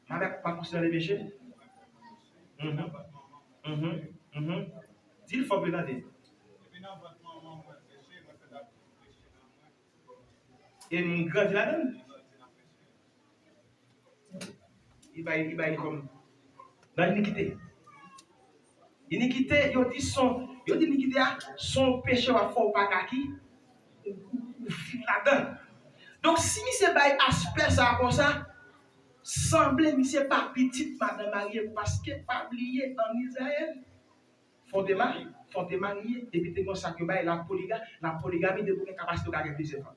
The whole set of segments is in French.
Avec pas considérer les péchés. Dis le faut que t'entendre. Et une grande là-dedans. Il va comme dans l'iniquité. Iniquité, il dit iniquité son péché va faire pas kaki ou fit là-dedans. Donc si monsieur bail aspect ça comme ça, semble monsieur pas petite madame mariée parce que pas oublié en Israël. Faut te marier et puis te comme ça que bail la polygamie de pour capacité de garder plusieurs femmes.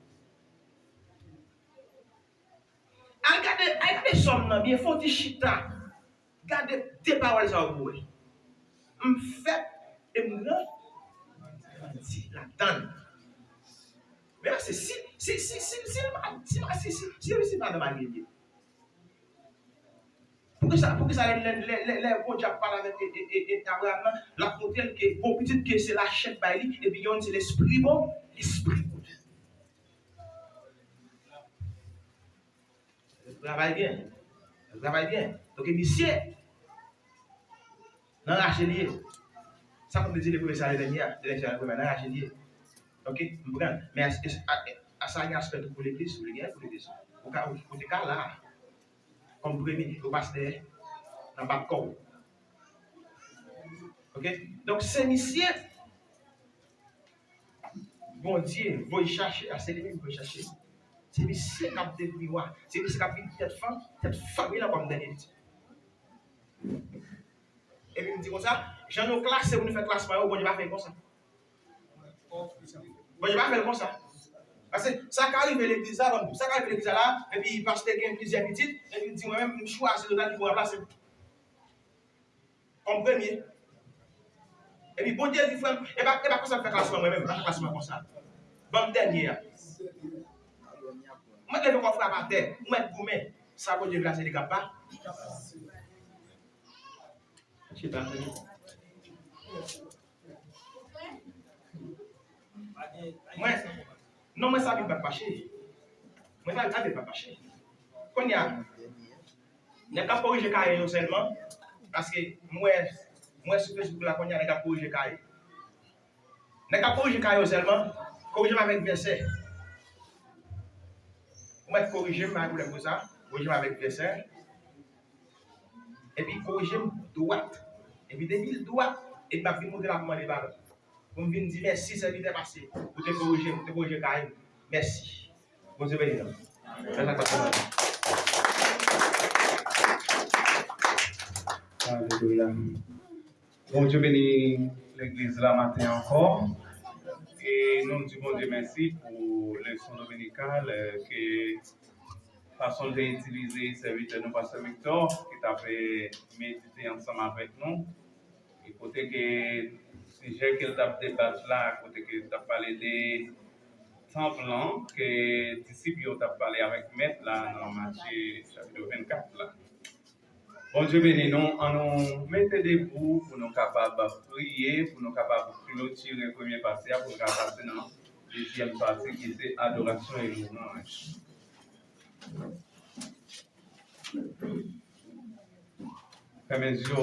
Regardez somme bien faut dire chita. Regardez deux paroles ça vous. M'fait et m'rend la donne. Mais si madame mariée. Pour que ça les bon Dieu parle avec Abraham la montre que bon petite que c'est la chaîne baili et puis c'est l'esprit bon l'esprit bon travaille bien donc monsieur dans la chélier ça comme dire le professeur dernier dans la chélier OK mais à ça il y a aspect pour l'église pour l'église au cas là comme premier au pasteur dans pas corps. OK? Donc c'est monsieur bon Dieu va y chercher, c'est lui qui va y chercher. C'est monsieur qui a découvert, c'est monsieur qui a vu cette famille là comme dernier. Et puis il me dit comme ça, j'ai nos classes, c'est vous nous faites classe par bon Dieu va faire comme ça. Bon Dieu va faire comme ça. Parce que ça arrive à l'église là, et puis parce que il y a plusieurs petites, et puis il dit moi-même, je choisis de donner pour remplacer. Comme premier. Et puis, bon Dieu dit, frère, et pas comme ça faire classement moi-même, pas classement comme ça. Bon dernier. Moi, je vais faire par terre, moi, pour moi, ça, bon Dieu, c'est des capables. Je sais pas. Non, moi, ça ne va pas fâcher. Moi, ça ne va pas fâcher. Quand il y a qu'à corriger carré seulement, parce que moi, sur Facebook, là, quand il y a qu'à corriger carré. N'est qu'à corriger carré seulement, corriger avec verset. Moi, corriger avec ça, corriger avec verset. Et puis, corriger droite. Et puis, depuis droite, et puis, je vais la commande des ballons. Pour me dire merci, ça vient de passer. Pour te corriger carré. Merci. Bon Dieu béni. Alléluia. Bon Dieu béni l'église la matin encore. Et nous disons bon Dieu merci pour les leçons dominicales que façon d'utiliser serviteur nous pasteur Victor qui t'a fait méditer ensemble avec nous. Et côté que sujet qu'il t'a débattu là, côté que t'a parlé des temps blancs que disciples t'a parlé avec maître là dans Matthieu chapitre 24 là. Bon Dieu béni nous, on nous mette debout pour nous capables de prier, pour nous capables de clôturer le premier passage, pour nous capables passer dans la deuxième partie qui c'est adoration et louange. Fermez les yeux.